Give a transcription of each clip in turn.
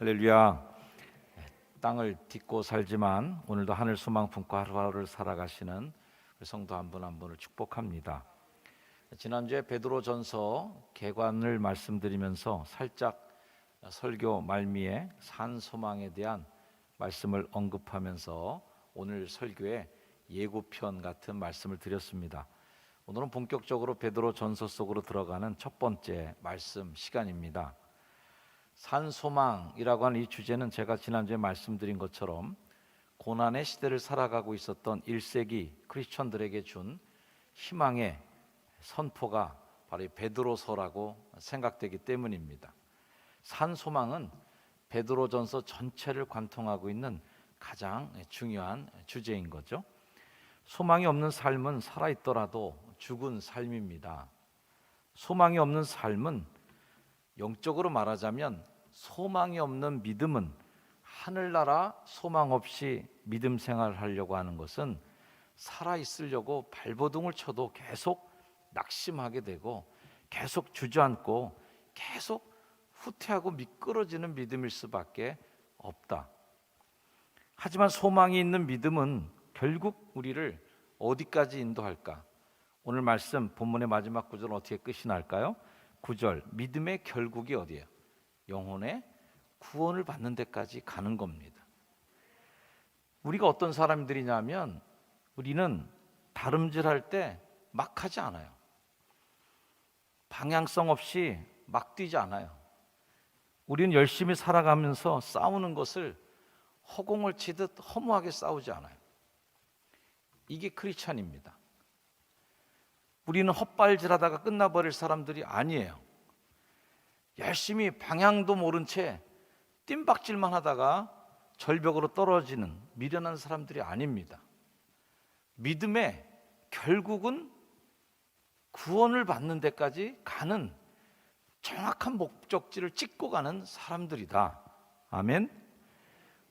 할렐루야. 땅을 딛고 살지만 오늘도 하늘 소망 품고 하루하루를 살아가시는 성도 한 분 한 분을 축복합니다. 지난주에 베드로전서 개관을 말씀드리면서 살짝 설교 말미에 산 소망에 대한 말씀을 언급하면서 오늘 설교에 예고편 같은 말씀을 드렸습니다. 오늘은 본격적으로 베드로전서 속으로 들어가는 첫 번째 말씀 시간입니다. 산소망이라고 하는 이 주제는 제가 지난주에 말씀드린 것처럼 고난의 시대를 살아가고 있었던 1세기 크리스천들에게 준 희망의 선포가 바로 이 베드로서라고 생각되기 때문입니다. 산소망은 베드로전서 전체를 관통하고 있는 가장 중요한 주제인 거죠. 소망이 없는 삶은 살아있더라도 죽은 삶입니다. 소망이 없는 삶은 영적으로 말하자면 소망이 없는 믿음은 하늘나라 소망 없이 믿음 생활하려고 하는 것은 살아있으려고 발버둥을 쳐도 계속 낙심하게 되고 계속 주저앉고 계속 후퇴하고 미끄러지는 믿음일 수밖에 없다. 하지만 소망이 있는 믿음은 결국 우리를 어디까지 인도할까? 오늘 말씀 본문의 마지막 구절은 어떻게 끝이 날까요? 9절, 믿음의 결국이 어디예요? 영혼의 구원을 받는 데까지 가는 겁니다. 우리가 어떤 사람들이냐면 우리는 다름질할 때 막 하지 않아요. 방향성 없이 막 뛰지 않아요. 우리는 열심히 살아가면서 싸우는 것을 허공을 치듯 허무하게 싸우지 않아요. 이게 크리스찬입니다. 우리는 헛발질하다가 끝나버릴 사람들이 아니에요. 열심히 방향도 모른 채 뜀박질만 하다가 절벽으로 떨어지는 미련한 사람들이 아닙니다. 믿음의 결국은 구원을 받는 데까지 가는 정확한 목적지를 찍고 가는 사람들이다. 아멘.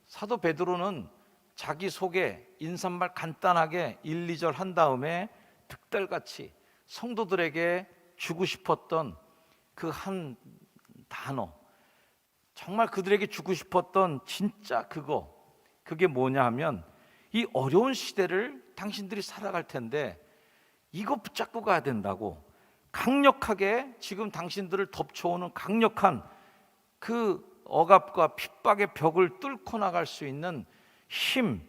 사도 베드로는 자기 소개 인사말 간단하게 1, 2절 한 다음에 득달같이 성도들에게 주고 싶었던 그 한 단어, 정말 그들에게 주고 싶었던 진짜 그게 뭐냐 하면 이 어려운 시대를 당신들이 살아갈 텐데 이거 붙잡고 가야 된다고, 강력하게 지금 당신들을 덮쳐오는 강력한 그 억압과 핍박의 벽을 뚫고 나갈 수 있는 힘.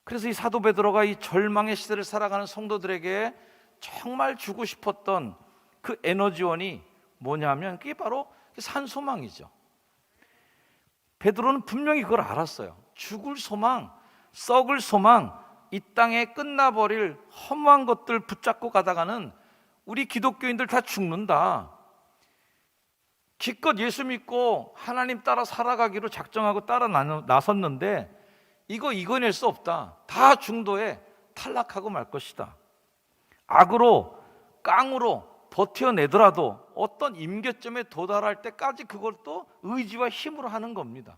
그래서 이 사도 베드로가 이 절망의 시대를 살아가는 성도들에게 정말 주고 싶었던 그 에너지원이 뭐냐면 그게 바로 산소망이죠. 베드로는 분명히 그걸 알았어요. 죽을 소망, 썩을 소망, 이 땅에 끝나버릴 허무한 것들 붙잡고 가다가는 우리 기독교인들 다 죽는다. 기껏 예수 믿고 하나님 따라 살아가기로 작정하고 따라 나섰는데 이거 이겨낼 수 없다. 다 중도에 탈락하고 말 것이다. 악으로 깡으로 버텨내더라도 어떤 임계점에 도달할 때까지 그걸 또 의지와 힘으로 하는 겁니다.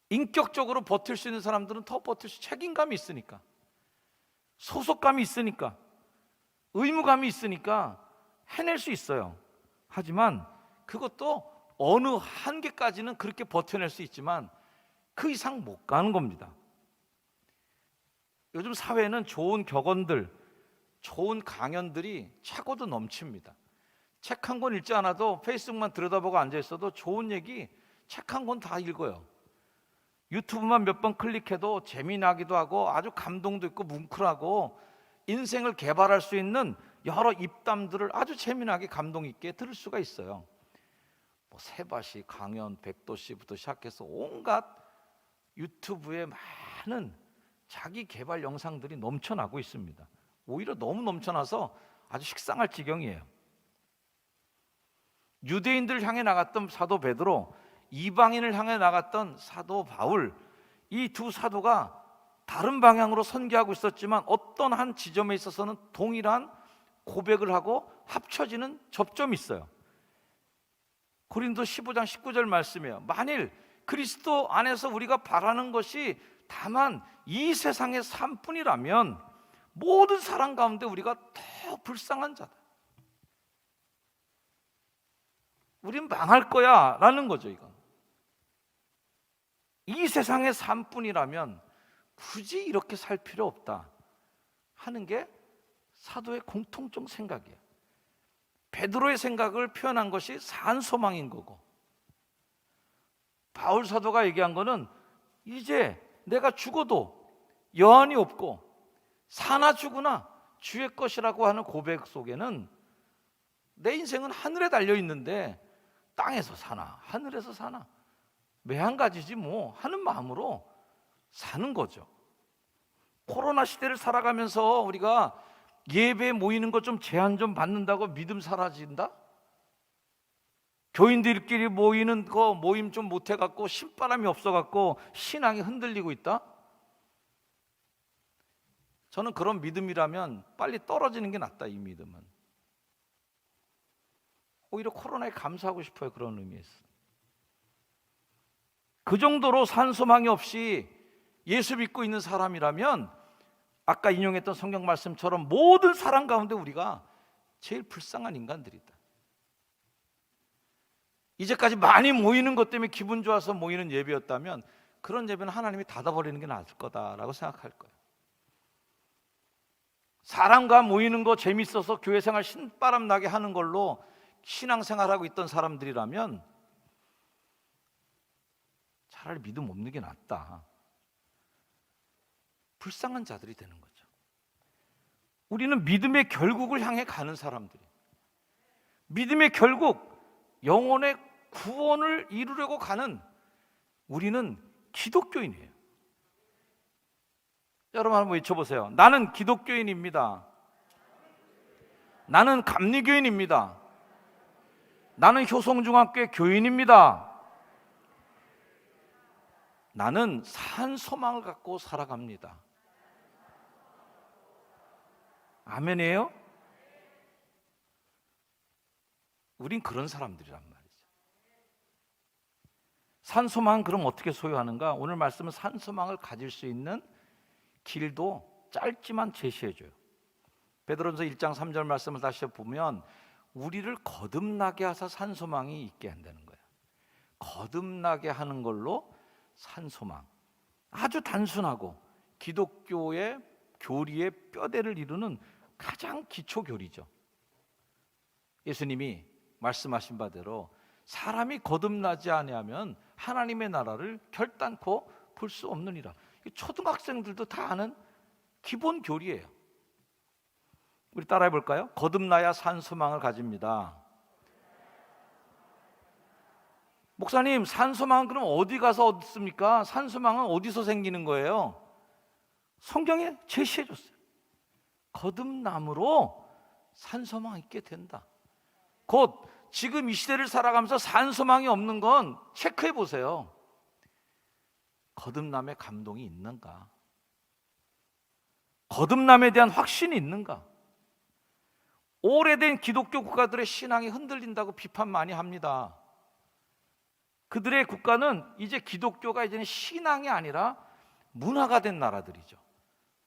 인격적으로 버틸 수 있는 사람들은 더 버틸 수, 책임감이 있으니까, 소속감이 있으니까, 의무감이 있으니까 해낼 수 있어요. 하지만 그것도 어느 한계까지는 그렇게 버텨낼 수 있지만 그 이상 못 가는 겁니다. 요즘 사회는 좋은 격언들, 좋은 강연들이 차고도 넘칩니다. 책 한 권 읽지 않아도 페이스북만 들여다보고 앉아있어도 좋은 얘기 책 한 권 다 읽어요. 유튜브만 몇 번 클릭해도 재미나기도 하고 아주 감동도 있고 뭉클하고 인생을 개발할 수 있는 여러 입담들을 아주 재미나게 감동 있게 들을 수가 있어요. 뭐 세바시 강연, 백도씨부터 시작해서 온갖 유튜브에 많은 자기 개발 영상들이 넘쳐나고 있습니다. 오히려 너무 넘쳐나서 아주 식상할 지경이에요. 유대인들을 향해 나갔던 사도 베드로, 이방인을 향해 나갔던 사도 바울, 이 두 사도가 다른 방향으로 선교하고 있었지만 어떤 한 지점에 있어서는 동일한 고백을 하고 합쳐지는 접점이 있어요. 고린도 15장 19절 말씀이에요. 만일 그리스도 안에서 우리가 바라는 것이 다만 이 세상의 삶뿐이라면 모든 사람 가운데 우리가 더 불쌍한 자다. 우린 망할 거야 라는 거죠. 이건 이 세상의 삶뿐이라면 굳이 이렇게 살 필요 없다 하는 게 사도의 공통적 생각이에요. 베드로의 생각을 표현한 것이 산소망인 거고, 바울 사도가 얘기한 거는 이제 내가 죽어도 여한이 없고 사나 죽으나 주의 것이라고 하는 고백 속에는 내 인생은 하늘에 달려 있는데 땅에서 사나 하늘에서 사나 매한가지지 뭐 하는 마음으로 사는 거죠. 코로나 시대를 살아가면서 우리가 예배에 모이는 것 좀 제한 좀 받는다고 믿음 사라진다? 교인들끼리 모이는 거 모임 좀 못해갖고 신바람이 없어갖고 신앙이 흔들리고 있다? 저는 그런 믿음이라면 빨리 떨어지는 게 낫다. 이 믿음은 오히려 코로나에 감사하고 싶어요. 그런 의미에서 그 정도로 산소망이 없이 예수 믿고 있는 사람이라면 아까 인용했던 성경 말씀처럼 모든 사람 가운데 우리가 제일 불쌍한 인간들이다. 이제까지 많이 모이는 것 때문에 기분 좋아서 모이는 예배였다면 그런 예배는 하나님이 닫아버리는 게 나을 거다라고 생각할 거예요. 사람과 모이는 거 재밌어서 교회 생활 신바람 나게 하는 걸로 신앙생활하고 있던 사람들이라면 차라리 믿음 없는 게 낫다. 불쌍한 자들이 되는 거죠. 우리는 믿음의 결국을 향해 가는 사람들이에요. 믿음의 결국, 영혼의 구원을 이루려고 가는 우리는 기독교인이에요. 여러분 한번 외쳐보세요. 나는 기독교인입니다. 나는 감리교인입니다. 나는 효성중학교의 교인입니다. 나는 산 소망을 갖고 살아갑니다. 아멘이에요? 우린 그런 사람들이란 말이죠. 산소망은 그럼 어떻게 소유하는가? 오늘 말씀은 산소망을 가질 수 있는 길도 짧지만 제시해줘요. 베드로전서 1장 3절 말씀을 다시 보면 우리를 거듭나게 하사 산소망이 있게 한다는 거예요. 거듭나게 하는 걸로 산소망, 아주 단순하고 기독교의 교리의 뼈대를 이루는 가장 기초 교리죠. 예수님이 말씀하신 바대로 사람이 거듭나지 아니하면 하나님의 나라를 결단코 볼 수 없느니라. 초등학생들도 다 아는 기본 교리예요. 우리 따라해 볼까요? 거듭나야 산소망을 가집니다. 목사님, 산소망은 그럼 어디 가서 얻습니까? 산소망은 어디서 생기는 거예요? 성경에 제시해 줬어요. 거듭남으로 산소망 있게 된다. 곧 지금 이 시대를 살아가면서 산소망이 없는 건 체크해 보세요. 거듭남의 감동이 있는가? 거듭남에 대한 확신이 있는가? 오래된 기독교 국가들의 신앙이 흔들린다고 비판 많이 합니다. 그들의 국가는 이제 기독교가 이제는 신앙이 아니라 문화가 된 나라들이죠.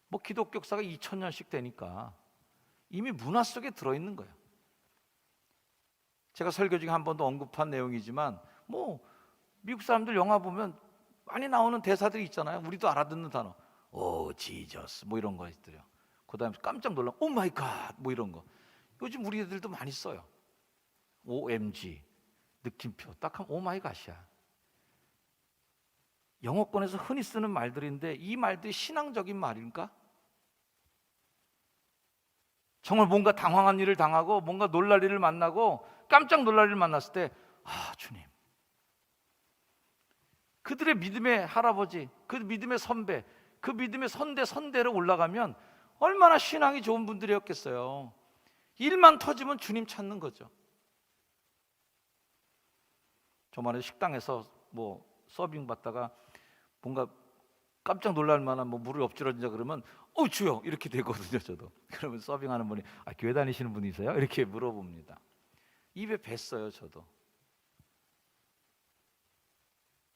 뭐 기독교 역사가 2000년씩 되니까 이미 문화 속에 들어있는 거예요. 제가 설교 중에 한 번도 언급한 내용이지만 뭐 미국 사람들 영화 보면 많이 나오는 대사들이 있잖아요. 우리도 알아듣는 단어, 오 지저스 뭐 이런 거 있더래요. 그 다음에 깜짝 놀라 오 마이 갓 뭐 이런 거 요즘 우리 애들도 많이 써요. OMG 느낌표 딱 하면 오 마이 갓이야. 영어권에서 흔히 쓰는 말들인데 이 말들이 신앙적인 말일까? 정말 뭔가 당황한 일을 당하고 뭔가 놀랄 일을 만나고 깜짝 놀랄 일을 만났을 때 주님, 그들의 믿음의 할아버지, 그 믿음의 선배, 그 믿음의 선대로 올라가면 얼마나 신앙이 좋은 분들이었겠어요. 일만 터지면 주님 찾는 거죠. 저만의 식당에서 뭐 서빙 받다가 뭔가 깜짝 놀랄 만한 뭐 물을 엎질러진다 그러면 주여 이렇게 되거든요. 저도. 그러면 서빙하는 분이 교회 다니시는 분이세요? 이렇게 물어봅니다. 입에 뱄어요. 저도.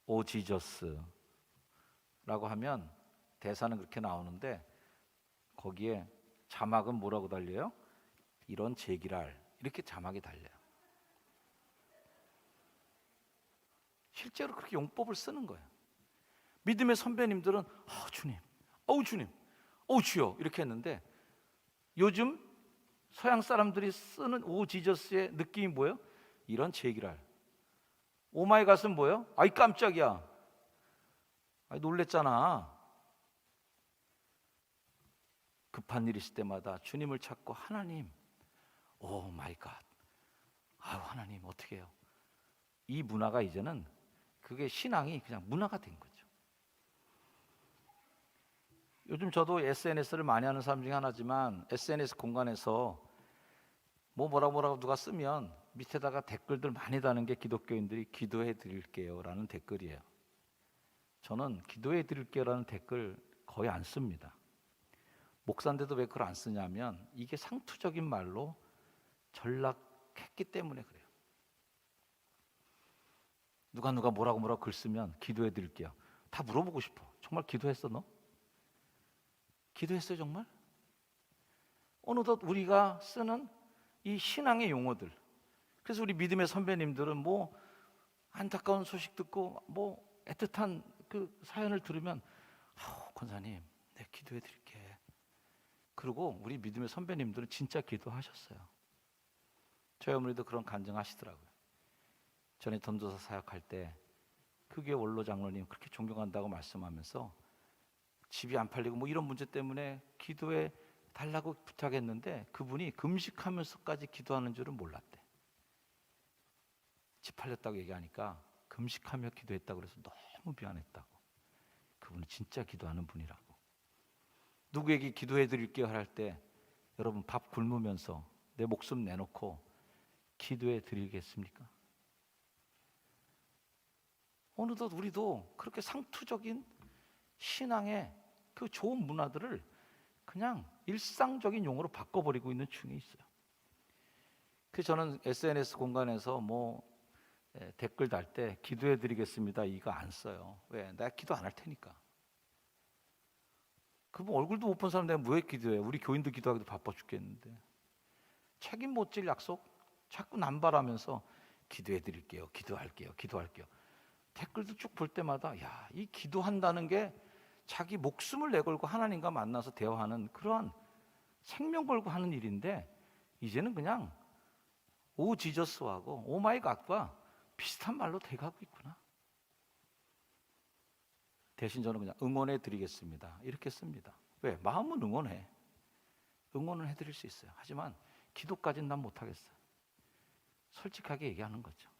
오 지저스 라고 하면 대사는 그렇게 나오는데 거기에 자막은 뭐라고 달려요? 이런 제기랄 이렇게 자막이 달려요. 실제로 그렇게 용법을 쓰는 거예요. 믿음의 선배님들은 주님, 주님, 주여 이렇게 했는데, 요즘 서양 사람들이 쓰는 오 지저스의 느낌이 뭐예요? 이런 제기랄. 오마이 갓은 뭐예요? 아이 깜짝이야. 아이 놀랬잖아. 급한 일 있을 때마다 주님을 찾고 하나님, 오 마이 갓. 아유 하나님 어떻게 해요? 이 문화가 이제는 그게 신앙이 그냥 문화가 된 거죠. 요즘 저도 SNS를 많이 하는 사람 중에 하나지만 SNS 공간에서 뭐라고 누가 쓰면 밑에다가 댓글들 많이 다는 게 기독교인들이 기도해 드릴게요 라는 댓글이에요. 저는 기도해 드릴게요 라는 댓글 거의 안 씁니다. 목사인데도 왜 그걸 안 쓰냐면 이게 상투적인 말로 전락했기 때문에 그래요. 누가 뭐라고 글 쓰면 기도해 드릴게요. 다 물어보고 싶어. 정말 기도했어 너? 기도했어요 정말? 어느덧 우리가 쓰는 이 신앙의 용어들, 그래서 우리 믿음의 선배님들은 뭐 안타까운 소식 듣고 뭐 애틋한 그 사연을 들으면 권사님 네 기도해 드릴게. 그리고 우리 믿음의 선배님들은 진짜 기도하셨어요. 저희 어머니도 그런 간증하시더라고요. 전에 전도사 사역할 때 그 교회 원로 장로님 그렇게 존경한다고 말씀하면서 집이 안 팔리고 뭐 이런 문제 때문에 기도해 달라고 부탁했는데 그분이 금식하면서까지 기도하는 줄은 몰랐대. 집 팔렸다고 얘기하니까 금식하며 기도했다고 그래서 너무 미안했다고. 그분은 진짜 기도하는 분이라고. 누구에게 기도해 드릴게요 할 때 여러분 밥 굶으면서 내 목숨 내놓고 기도해 드리겠습니까? 어느덧 우리도 그렇게 상투적인 신앙의 그 좋은 문화들을 그냥 일상적인 용어로 바꿔버리고 있는 중에 있어요. 그래서 저는 SNS 공간에서 댓글 달 때 기도해 드리겠습니다 이거 안 써요. 왜? 내가 기도 안 할 테니까. 그분 얼굴도 못 본 사람 내가 왜 기도해? 우리 교인도 기도하기도 바빠 죽겠는데. 책임 못 질 약속 자꾸 남발하면서 기도해 드릴게요. 기도할게요. 댓글도 쭉 볼 때마다 이 기도한다는 게 자기 목숨을 내걸고 하나님과 만나서 대화하는 그러한 생명 걸고 하는 일인데 이제는 그냥 오 지저스하고 오 마이 갓과 비슷한 말로 돼가고 있구나. 대신 저는 그냥 응원해 드리겠습니다 이렇게 씁니다. 왜? 마음은 응원을 해드릴 수 있어요. 하지만 기도까지는 난 못하겠어요. 솔직하게 얘기하는 거죠.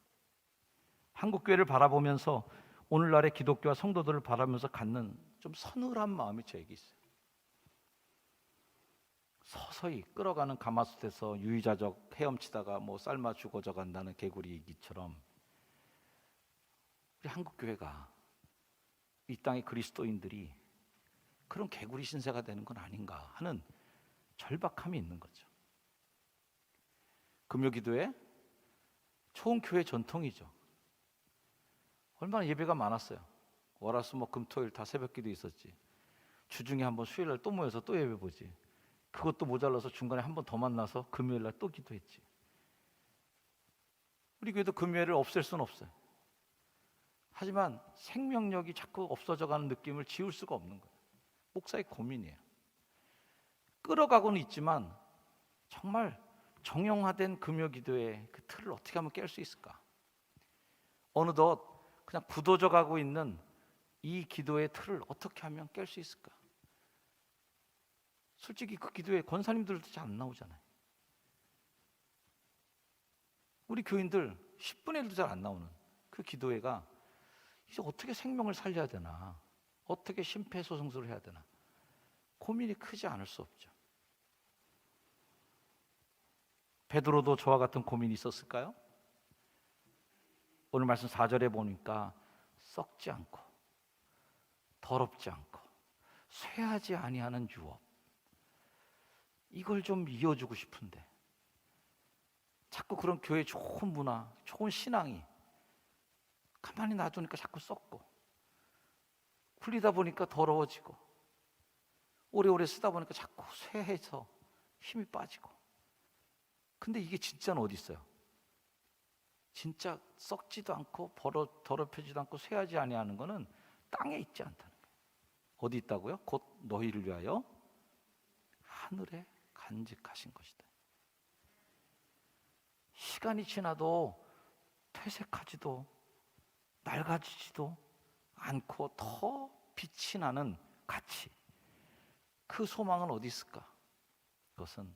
한국교회를 바라보면서 오늘날의 기독교와 성도들을 바라보면서 갖는 좀 서늘한 마음이 저에게 있어요. 서서히 끌어가는 가마솥에서 유유자적 헤엄치다가 삶아 죽어져 간다는 개구리 얘기처럼 우리 한국교회가 이 땅의 그리스도인들이 그런 개구리 신세가 되는 건 아닌가 하는 절박함이 있는 거죠. 금요기도회 좋은 교회 전통이죠. 얼마나 예배가 많았어요. 월화수목금토일 다 새벽기도 있었지. 주중에 한번 수요일날 또 모여서 또 예배 보지. 그것도 모자라서 중간에 한 번 더 만나서 금요일날 또 기도했지. 우리 교회도 금요일을 없앨 수는 없어요. 하지만 생명력이 자꾸 없어져가는 느낌을 지울 수가 없는 거예요. 목사의 고민이에요. 끌어가고는 있지만 정말 정형화된 금요기도의 그 틀을 어떻게 하면 깰 수 있을까? 어느덧 그냥 굳어져 가고 있는 이 기도의 틀을 어떻게 하면 깰 수 있을까? 솔직히 그 기도에 권사님들도 잘 안 나오잖아요. 우리 교인들 10분의 1도 잘 안 나오는 그 기도회가 이제 어떻게 생명을 살려야 되나? 어떻게 심폐소생술을 해야 되나? 고민이 크지 않을 수 없죠. 베드로도 저와 같은 고민이 있었을까요? 오늘 말씀 4절에 보니까 썩지 않고 더럽지 않고 쇠하지 아니하는 유업, 이걸 좀 이어주고 싶은데 자꾸 그런 교회 좋은 문화, 좋은 신앙이 가만히 놔두니까 자꾸 썩고 굴리다 보니까 더러워지고 오래오래 쓰다 보니까 자꾸 쇠해서 힘이 빠지고. 근데 이게 진짜는 어디 있어요? 진짜 썩지도 않고 더럽혀지도 않고 쇠하지 아니하는 것은 땅에 있지 않다는 거예요. 어디 있다고요? 곧 너희를 위하여 하늘에 간직하신 것이다. 시간이 지나도 퇴색하지도 낡아지지도 않고 더 빛이 나는 가치, 그 소망은 어디 있을까? 그것은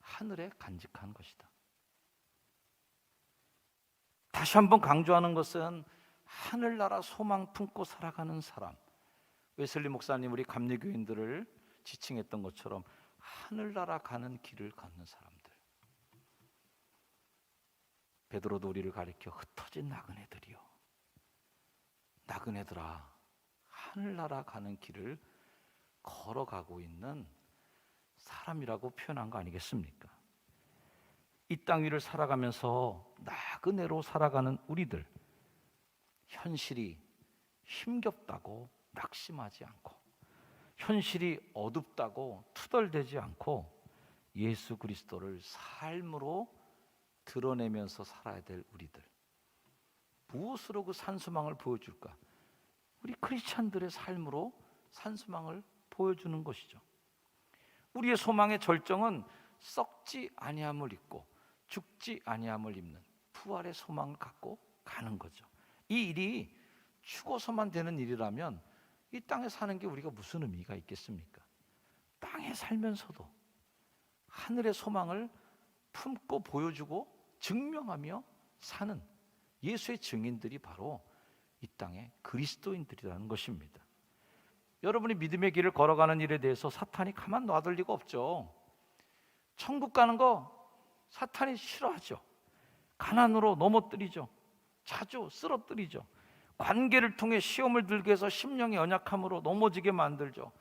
하늘에 간직한 것이다. 다시 한번 강조하는 것은 하늘나라 소망 품고 살아가는 사람, 웨슬리 목사님 우리 감리교인들을 지칭했던 것처럼 하늘나라 가는 길을 걷는 사람들. 베드로도 우리를 가리켜 흩어진 나그네들이요, 나그네들아, 하늘나라 가는 길을 걸어가고 있는 사람이라고 표현한 거 아니겠습니까? 이 땅 위를 살아가면서 나그네로 살아가는 우리들, 현실이 힘겹다고 낙심하지 않고, 현실이 어둡다고 투덜대지 않고, 예수 그리스도를 삶으로 드러내면서 살아야 될 우리들, 무엇으로 그 산소망을 보여줄까? 우리 크리스찬들의 삶으로 산소망을 보여주는 것이죠. 우리의 소망의 절정은 썩지 아니함을 입고 죽지 아니함을 입는 부활의 소망을 갖고 가는 거죠. 이 일이 죽어서만 되는 일이라면 이 땅에 사는 게 우리가 무슨 의미가 있겠습니까? 땅에 살면서도 하늘의 소망을 품고 보여주고 증명하며 사는 예수의 증인들이 바로 이 땅의 그리스도인들이라는 것입니다. 여러분이 믿음의 길을 걸어가는 일에 대해서 사탄이 가만 놔둘 리가 없죠. 천국 가는 거 사탄이 싫어하죠. 가난으로 넘어뜨리죠. 자주 쓰러뜨리죠. 관계를 통해 시험을 들게 해서 심령의 연약함으로 넘어지게 만들죠.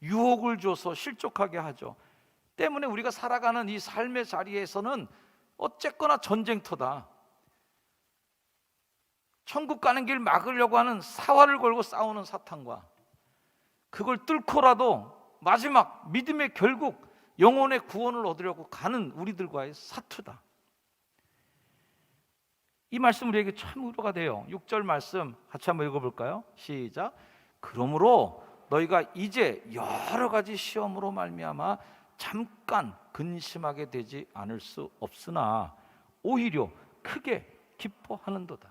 유혹을 줘서 실족하게 하죠. 때문에 우리가 살아가는 이 삶의 자리에서는 어쨌거나 전쟁터다. 천국 가는 길 막으려고 하는 사활을 걸고 싸우는 사탄과 그걸 뚫고라도 마지막 믿음의 결국 영혼의 구원을 얻으려고 가는 우리들과의 사투다. 이 말씀 우리에게 참 위로가 돼요. 6절 말씀 같이 한번 읽어볼까요? 시작. 그러므로 너희가 이제 여러 가지 시험으로 말미암아 잠깐 근심하게 되지 않을 수 없으나 오히려 크게 기뻐하는도다.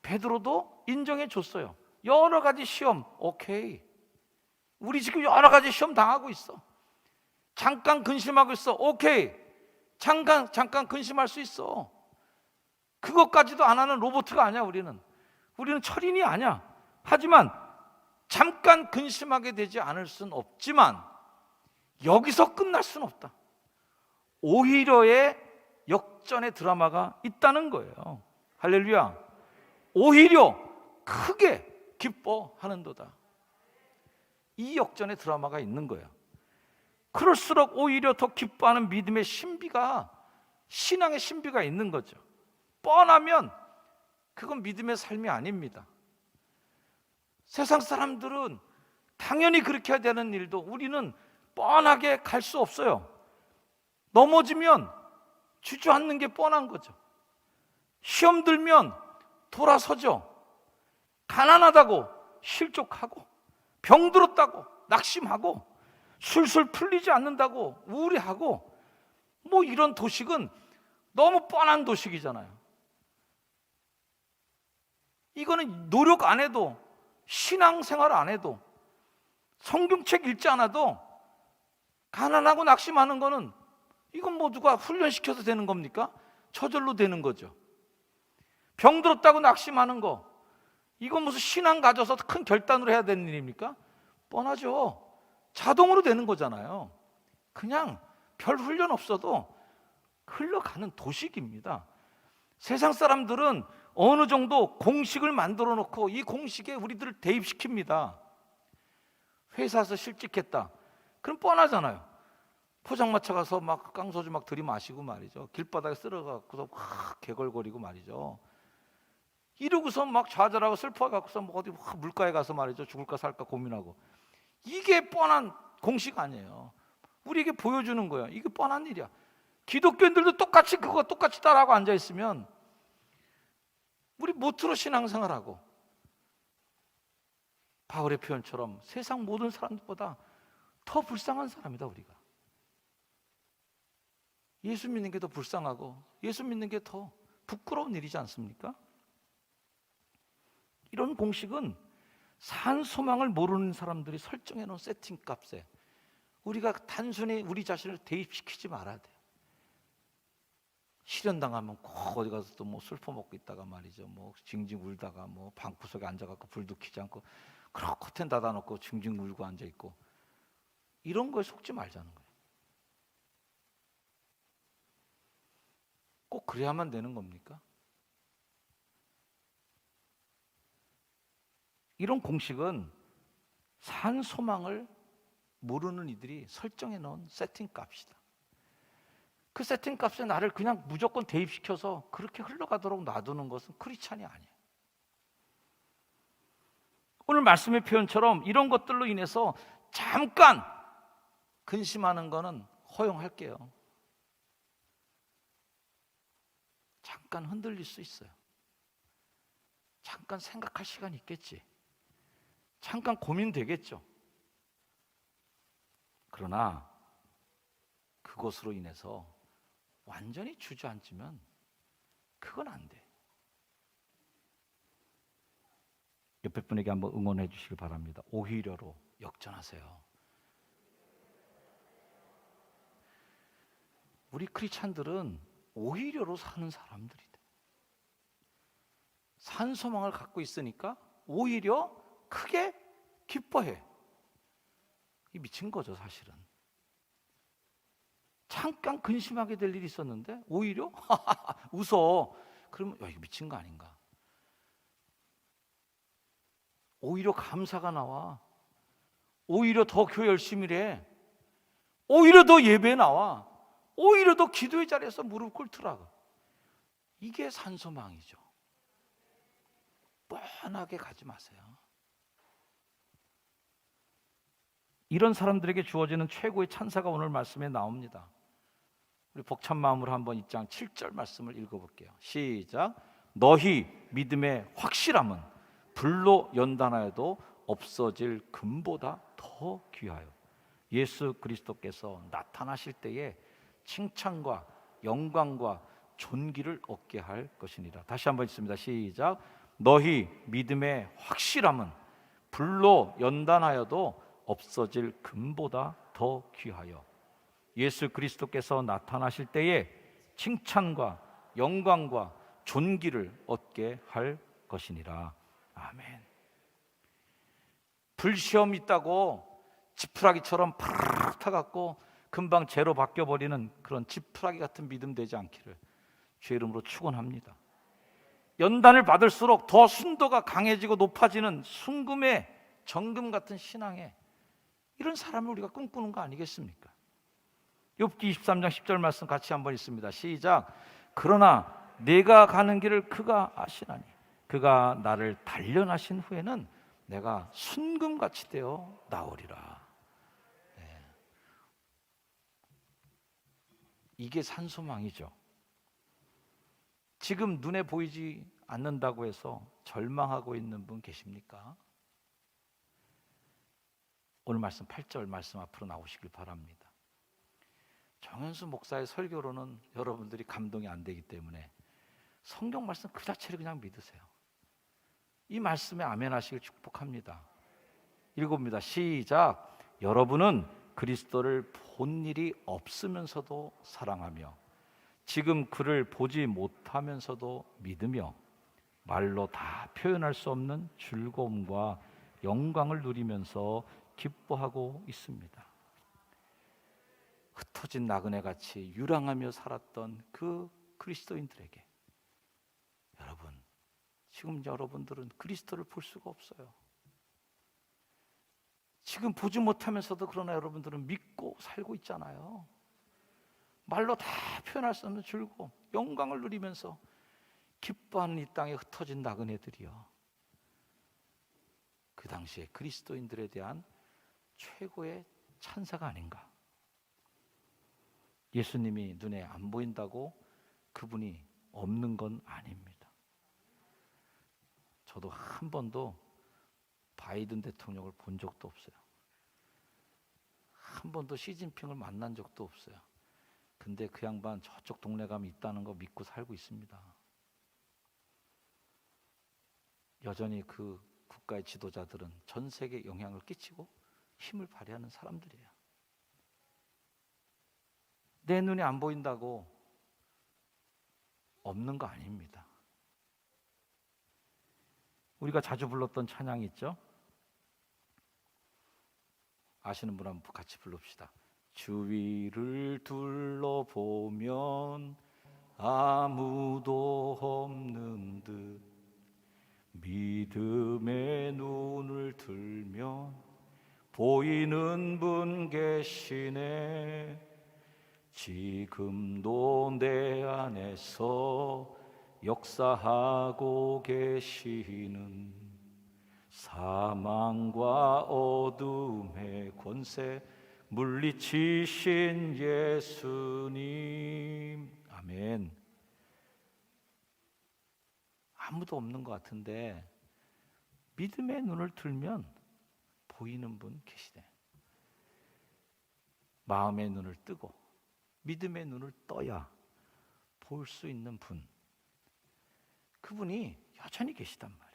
베드로도 인정해 줬어요. 여러 가지 시험, 오케이. 우리 지금 여러 가지 시험 당하고 있어. 잠깐 근심하고 있어. 오케이. 잠깐 근심할 수 있어. 그것까지도 안 하는 로봇가 아니야. 우리는 철인이 아니야. 하지만 잠깐 근심하게 되지 않을 수는 없지만 여기서 끝날 수는 없다. 오히려의 역전의 드라마가 있다는 거예요. 할렐루야. 오히려 크게 기뻐하는도다. 이 역전의 드라마가 있는 거예요. 그럴수록 오히려 더 기뻐하는 믿음의 신비가, 신앙의 신비가 있는 거죠. 뻔하면 그건 믿음의 삶이 아닙니다. 세상 사람들은 당연히 그렇게 해야 되는 일도 우리는 뻔하게 갈 수 없어요. 넘어지면 주저앉는 게 뻔한 거죠. 시험 들면 돌아서죠. 가난하다고 실족하고, 병들었다고 낙심하고, 술술 풀리지 않는다고 우울해하고, 뭐 이런 도식은 너무 뻔한 도식이잖아요. 이거는 노력 안 해도, 신앙생활 안 해도, 성경책 읽지 않아도 가난하고 낙심하는 거는 이건 뭐 누가 훈련시켜서 되는 겁니까? 저절로 되는 거죠. 병들었다고 낙심하는 거, 이건 무슨 신앙 가져서 큰 결단으로 해야 되는 일입니까? 뻔하죠. 자동으로 되는 거잖아요. 그냥 별 훈련 없어도 흘러가는 도식입니다. 세상 사람들은 어느 정도 공식을 만들어 놓고 이 공식에 우리들을 대입시킵니다. 회사에서 실직했다. 그럼 뻔하잖아요. 포장마차 가서 막 깡소주 막 들이마시고 말이죠. 길바닥에 쓸어갖고서 막 개걸거리고 말이죠. 이러고서 막 좌절하고 슬퍼갖고서 뭐 어디 물가에 가서 말이죠. 죽을까 살까 고민하고. 이게 뻔한 공식 아니에요. 우리에게 보여주는 거예요. 이게 뻔한 일이야. 기독교인들도 똑같이 그거 똑같이 따라하고 앉아있으면 우리 모트로 신앙생활하고 바울의 표현처럼 세상 모든 사람들보다 더 불쌍한 사람이다. 우리가 예수 믿는 게 더 불쌍하고 예수 믿는 게 더 부끄러운 일이지 않습니까? 이런 공식은 산 소망을 모르는 사람들이 설정해 놓은 세팅 값에 우리가 단순히 우리 자신을 대입시키지 말아야 돼요. 실현당하면 꼭 어디 가서 또 뭐 술 퍼먹고 있다가 말이죠, 뭐 징징 울다가 뭐 방구석에 앉아갖고 불도 켜지 않고 그렇게 커튼 닫아놓고 징징 울고 앉아있고, 이런 거에 속지 말자는 거예요. 꼭 그래야만 되는 겁니까? 이런 공식은 산 소망을 모르는 이들이 설정해 놓은 세팅 값이다. 그 세팅 값에 나를 그냥 무조건 대입시켜서 그렇게 흘러가도록 놔두는 것은 크리스찬이 아니에요. 오늘 말씀의 표현처럼 이런 것들로 인해서 잠깐 근심하는 거는 허용할게요. 잠깐 흔들릴 수 있어요. 잠깐 생각할 시간이 있겠지. 잠깐 고민되겠죠. 그러나 그것으로 인해서 완전히 주저앉으면 그건 안 돼. 옆에 분에게 한번 응원해 주시길 바랍니다. 오히려로 역전하세요. 우리 크리스찬들은 오히려로 사는 사람들이다. 산 소망을 갖고 있으니까 오히려 크게 기뻐해. 이 미친 거죠, 사실은. 잠깐 근심하게 될 일이 있었는데 오히려 웃어. 그러면 야, 이거 미친 거 아닌가? 오히려 감사가 나와. 오히려 더 교회 열심히 해. 오히려 더 예배에 나와. 오히려 더 기도의 자리에서 무릎 꿇더라고. 이게 산소망이죠. 뻔하게 가지 마세요. 이런 사람들에게 주어지는 최고의 찬사가 오늘 말씀에 나옵니다. 우리 벅찬 마음으로 한번 2장 7절 말씀을 읽어볼게요. 시작. 너희 믿음의 확실함은 불로 연단하여도 없어질 금보다 더 귀하여 예수 그리스도께서 나타나실 때에 칭찬과 영광과 존귀를 얻게 할 것이니라. 다시 한번 읽습니다. 시작. 너희 믿음의 확실함은 불로 연단하여도 없어질 금보다 더 귀하여 예수 그리스도께서 나타나실 때에 칭찬과 영광과 존귀를 얻게 할 것이니라. 아멘. 불시험 있다고 지푸라기처럼 팍 타갖고 금방 죄로 바뀌어버리는 그런 지푸라기 같은 믿음 되지 않기를 주의 이름으로 축원합니다. 연단을 받을수록 더 순도가 강해지고 높아지는 순금의 정금 같은 신앙에 이런 사람을 우리가 꿈꾸는 거 아니겠습니까? 욥기 23장 10절 말씀 같이 한번 읽습니다. 시작. 그러나 내가 가는 길을 그가 아시나니 그가 나를 단련하신 후에는 내가 순금같이 되어 나오리라. 네. 이게 산소망이죠. 지금 눈에 보이지 않는다고 해서 절망하고 있는 분 계십니까? 오늘 말씀 8절 말씀 앞으로 나오시길 바랍니다. 정현수 목사의 설교로는 여러분들이 감동이 안 되기 때문에 성경 말씀 그 자체를 그냥 믿으세요. 이 말씀에 아멘 하시길 축복합니다. 읽어봅니다. 시작. 여러분은 그리스도를 본 일이 없으면서도 사랑하며 지금 그를 보지 못하면서도 믿으며 말로 다 표현할 수 없는 즐거움과 영광을 누리면서 기뻐하고 있습니다. 흩어진 나그네같이 유랑하며 살았던 그 그리스도인들에게 여러분, 지금 여러분들은 그리스도를 볼 수가 없어요. 지금 보지 못하면서도 그러나 여러분들은 믿고 살고 있잖아요. 말로 다 표현할 수 없는 즐거움, 영광을 누리면서 기뻐하는 이 땅에 흩어진 나그네들이요, 그 당시에 그리스도인들에 대한 최고의 찬사가 아닌가. 예수님이 눈에 안 보인다고 그분이 없는 건 아닙니다. 저도 한 번도 바이든 대통령을 본 적도 없어요. 한 번도 시진핑을 만난 적도 없어요. 근데 그 양반 저쪽 동네 가면 있다는 거 믿고 살고 있습니다. 여전히 그 국가의 지도자들은 전 세계에 영향을 끼치고 힘을 발휘하는 사람들이에요. 내 눈에 안 보인다고 없는 거 아닙니다. 우리가 자주 불렀던 찬양이 있죠? 아시는 분 한번 같이 불릅시다. 주위를 둘러보면 아무도 없는 듯 믿음의 눈을 들면 보이는 분 계시네. 지금도 내 안에서 역사하고 계시는 사망과 어둠의 권세 물리치신 예수님. 아멘. 아무도 없는 것 같은데 믿음의 눈을 들면 보이는 분 계시네. 마음의 눈을 뜨고 믿음의 눈을 떠야 볼 수 있는 분, 그분이 여전히 계시단 말이에요.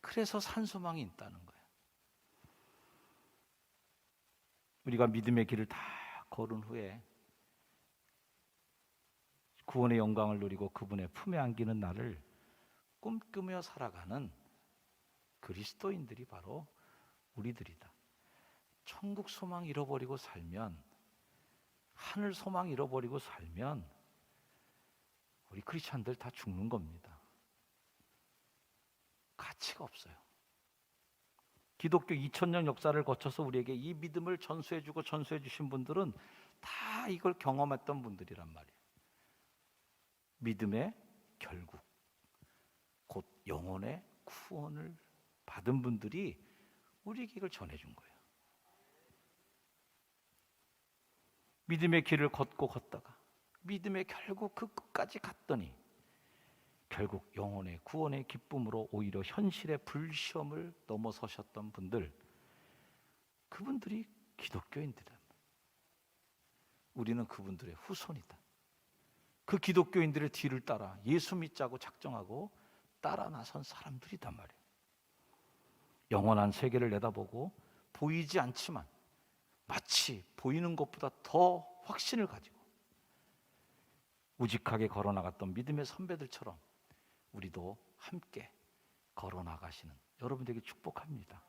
그래서 산소망이 있다는 거예요. 우리가 믿음의 길을 다 걸은 후에 구원의 영광을 누리고 그분의 품에 안기는 날을 꿈꾸며 살아가는 그리스도인들이 바로 우리들이다. 천국 소망 잃어버리고 살면, 하늘 소망 잃어버리고 살면 우리 크리스찬들 다 죽는 겁니다. 가치가 없어요. 기독교 2000년 역사를 거쳐서 우리에게 이 믿음을 전수해주고 전수해주신 분들은 다 이걸 경험했던 분들이란 말이에요. 믿음의 결국, 곧 영혼의 구원을 받은 분들이 우리에게 이걸 전해준 거예요. 믿음의 길을 걷다가 믿음의 결국 그 끝까지 갔더니 결국 영혼의 구원의 기쁨으로 오히려 현실의 불시험을 넘어서셨던 분들, 그분들이 기독교인들이다. 우리는 그분들의 후손이다. 그 기독교인들의 뒤를 따라 예수 믿자고 작정하고 따라 나선 사람들이단 말이에요. 영원한 세계를 내다보고 보이지 않지만 마치 보이는 것보다 더 확신을 가지고 우직하게 걸어나갔던 믿음의 선배들처럼 우리도 함께 걸어나가시는 여러분들에게 축복합니다.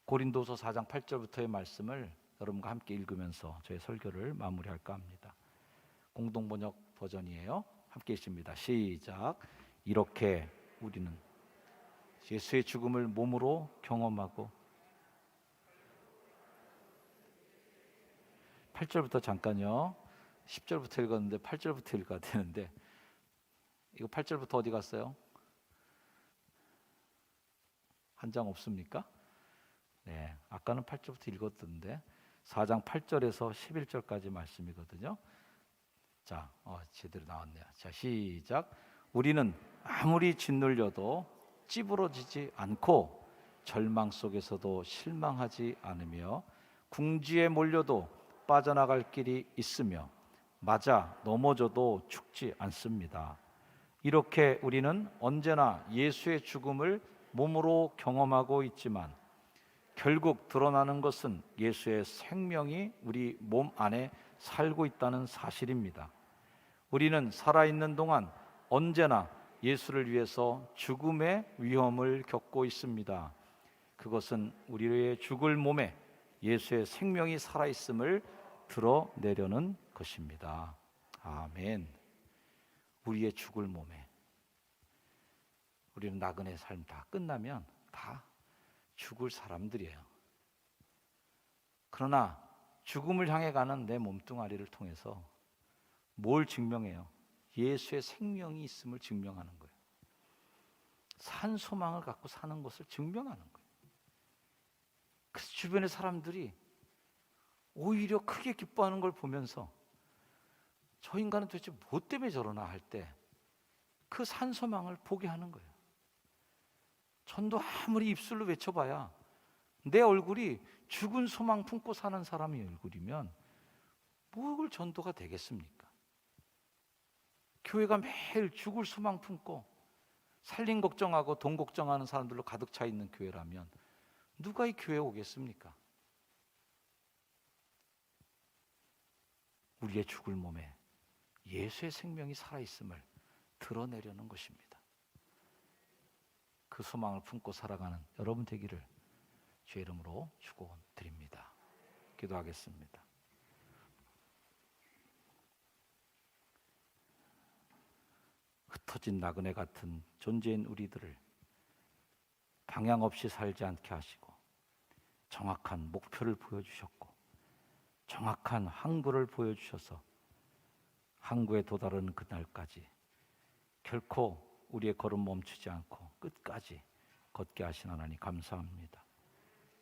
고린도서 4장 8절부터의 말씀을 여러분과 함께 읽으면서 저의 설교를 마무리할까 합니다. 공동번역 버전이에요. 함께 읽습니다. 시작. 이렇게 우리는 예수의 죽음을 몸으로 경험하고, 8절부터 잠깐요. 10절부터 읽었는데 8절부터 읽어야 되는데 이거 8절부터 어디 갔어요? 한 장 없습니까? 네, 아까는 8절부터 읽었던데 4장 8절에서 11절까지 말씀이거든요. 자, 제대로 나왔네요. 자, 시작. 우리는 아무리 짓눌려도 찌부러지지 않고 절망 속에서도 실망하지 않으며 궁지에 몰려도 빠져나갈 길이 있으며 맞아 넘어져도 죽지 않습니다. 이렇게 우리는 언제나 예수의 죽음을 몸으로 경험하고 있지만 결국 드러나는 것은 예수의 생명이 우리 몸 안에 살고 있다는 사실입니다. 우리는 살아있는 동안 언제나 예수를 위해서 죽음의 위험을 겪고 있습니다. 그것은 우리의 죽을 몸에 예수의 생명이 살아있음을 드러내려는 것입니다. 아멘. 우리의 죽을 몸에, 우리는 나그네 삶 다 끝나면 다 죽을 사람들이에요. 그러나 죽음을 향해 가는 내 몸뚱아리를 통해서 뭘 증명해요? 예수의 생명이 있음을 증명하는 거예요. 산 소망을 갖고 사는 것을 증명하는 거예요. 그래서 주변의 사람들이 오히려 크게 기뻐하는 걸 보면서 저 인간은 도대체 뭐 때문에 저러나 할 때 그 산소망을 보게 하는 거예요. 전도 아무리 입술로 외쳐봐야 내 얼굴이 죽은 소망 품고 사는 사람의 얼굴이면 뭘 전도가 되겠습니까? 교회가 매일 죽을 소망 품고 살림 걱정하고 돈 걱정하는 사람들로 가득 차 있는 교회라면 누가 이 교회에 오겠습니까? 우리의 죽을 몸에 예수의 생명이 살아있음을 드러내려는 것입니다. 그 소망을 품고 살아가는 여러분 되기를 주의 이름으로 축원드립니다. 기도하겠습니다. 흩어진 나그네 같은 존재인 우리들을 방향 없이 살지 않게 하시고 정확한 목표를 보여주셨고 정확한 항구를 보여주셔서 항구에 도달하는 그날까지 결코 우리의 걸음 멈추지 않고 끝까지 걷게 하신 하나님 감사합니다.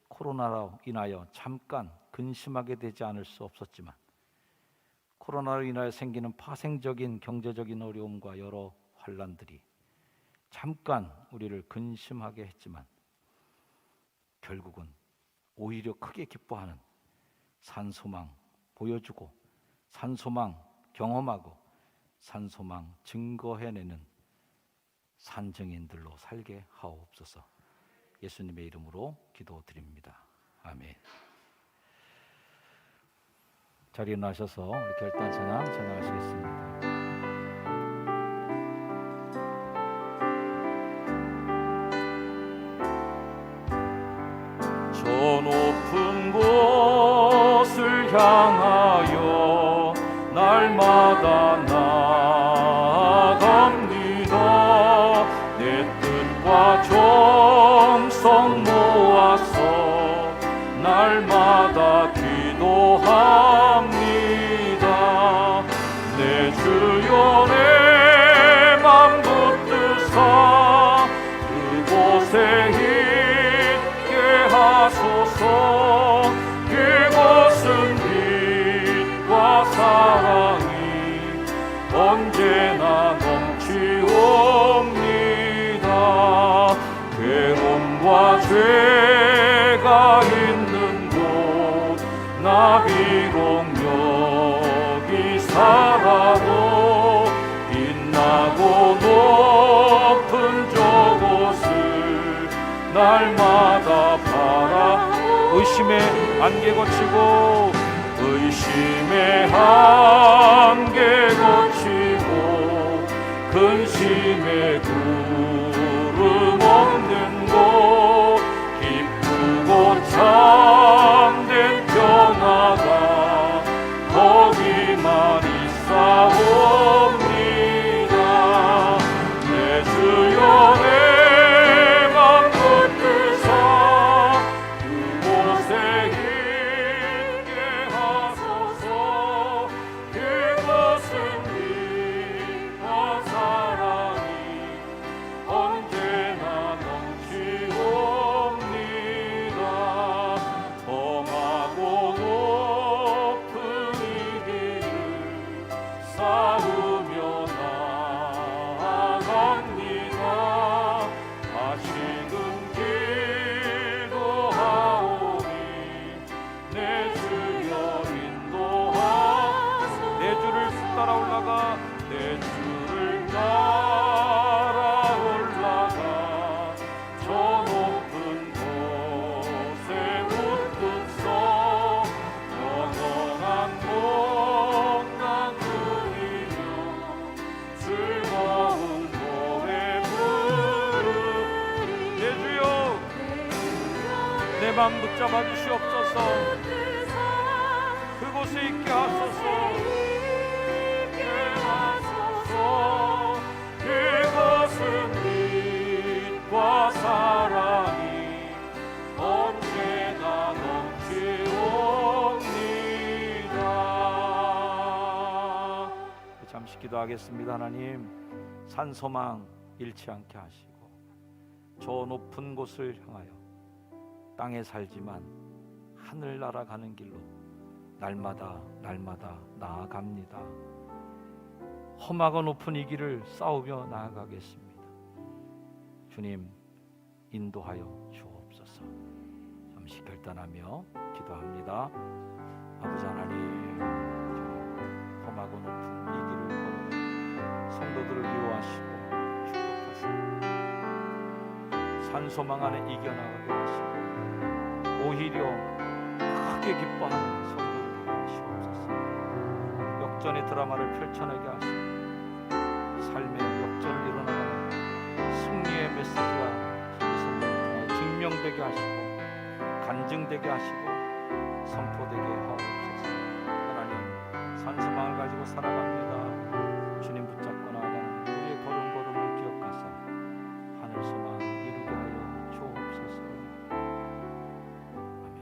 코로나로 인하여 잠깐 근심하게 되지 않을 수 없었지만 코로나로 인하여 생기는 파생적인 경제적인 어려움과 여러 환란들이 잠깐 우리를 근심하게 했지만 결국은 오히려 크게 기뻐하는 산소망 보여주고 산소망 경험하고 산소망 증거해내는 산증인들로 살게 하옵소서. 예수님의 이름으로 기도드립니다. 아멘. 자리에 나셔서 우리 결단 찬양 찬양하시겠습니다. 저 높은 곳을 향하여 날마다 나아갑니다. 내 뜻과 정성 모아서 날마다 기도합니다. 내 주여 내 맘 붙드사 그곳에 있게 하소서. 그곳은 빛과 사랑이 언제나 넘치옵니다. 괴로움과 죄가 있는 곳 나 비록 여기 살아도 빛나고 높은 저곳을 날마다 바라 의심의 안개 거치고 의심의 안개 거치고 근심의 구름 없는 곳 기쁘고 참된 평화가 거기만 있사옵니다. 내 주여 내 맘 붙드사 그곳에 있게 하소서. 그곳은 빛과 사랑이 언제나 넘치옵니다. 험하고 높은 이 길을 쌓으며 나아갑니다. 다시금 기도하오니 내 주여 인도하소서. 내 주를 따라 올라가 내 주를 따라 올라가 저 높은 곳에 웃고서 영원한 곳난 누리며 즐거운 노래 부르리. 내 주여 내 맘 붙잡아 주시옵소서. 그곳에 있게 하소서. 그것은 빛과 사랑이 언제나 넘치옵니다. 잠시 기도하겠습니다. 하나님 산소망 잃지 않게 하시고 저 높은 곳을 향하여 땅에 살지만 하늘 날아가는 길로 날마다 나아갑니다. 험하고 높은 이 길을 싸우며 나아가겠습니다. 주님 인도하여 주옵소서. 잠시 결단하며 기도합니다. 아버지 하나님, 주님 험하고 높은 이 길을 걸어가는 성도들을 위로하시고 축복하시고 산소망 안에 이겨나가게 하시고 오히려 크게 기뻐하는 성도들이 되게 하시옵소서. 역전의 드라마를 펼쳐내게 하시고 삶의 역전을 이뤄나가는 승리의 메시지가 이 성도를 통해 증명되게 하시고 간증되게 하시고 선포되게 하옵소서. 하나님, 산소망을 가지고 살아갑니다. 주님 붙잡고 나아가는 우리의 걸음걸음을 기억하사 하늘 소망 이루게 하여 주옵소서. 아멘.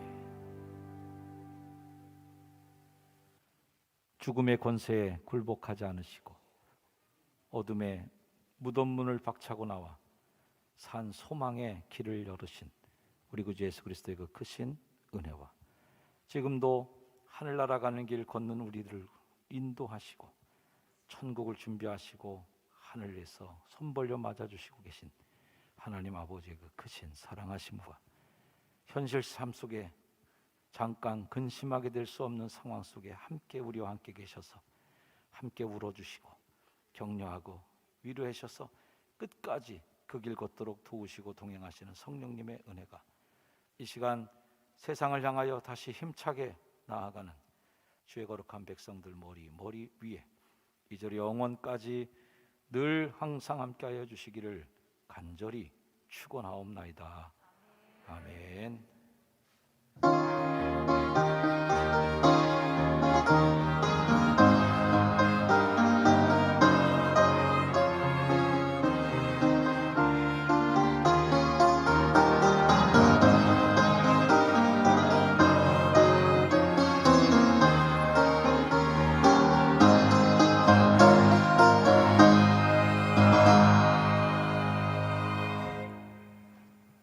죽음의 권세에 굴복하지 않으시고 어둠의 무덤문을 박차고 나와 산 소망의 길을 열으신 우리 구주 예수 그리스도의 그 크신 은혜와 지금도 하늘나라 가는 길 걷는 우리들을 인도하시고 천국을 준비하시고 하늘에서 손 벌려 맞아주시고 계신 하나님 아버지의 그 크신 사랑하심과 현실 삶 속에 잠깐 근심하게 될 수 없는 상황 속에 함께 우리와 함께 계셔서 함께 울어주시고 격려하고 위로하셔서 끝까지 그 길 걷도록 도우시고 동행하시는 성령님의 은혜가 이 시간 세상을 향하여 다시 힘차게 나아가는 주의 거룩한 백성들 머리 위에 이제 영원까지 늘 항상 함께하여 주시기를 간절히 축원하옵나이다. 아멘.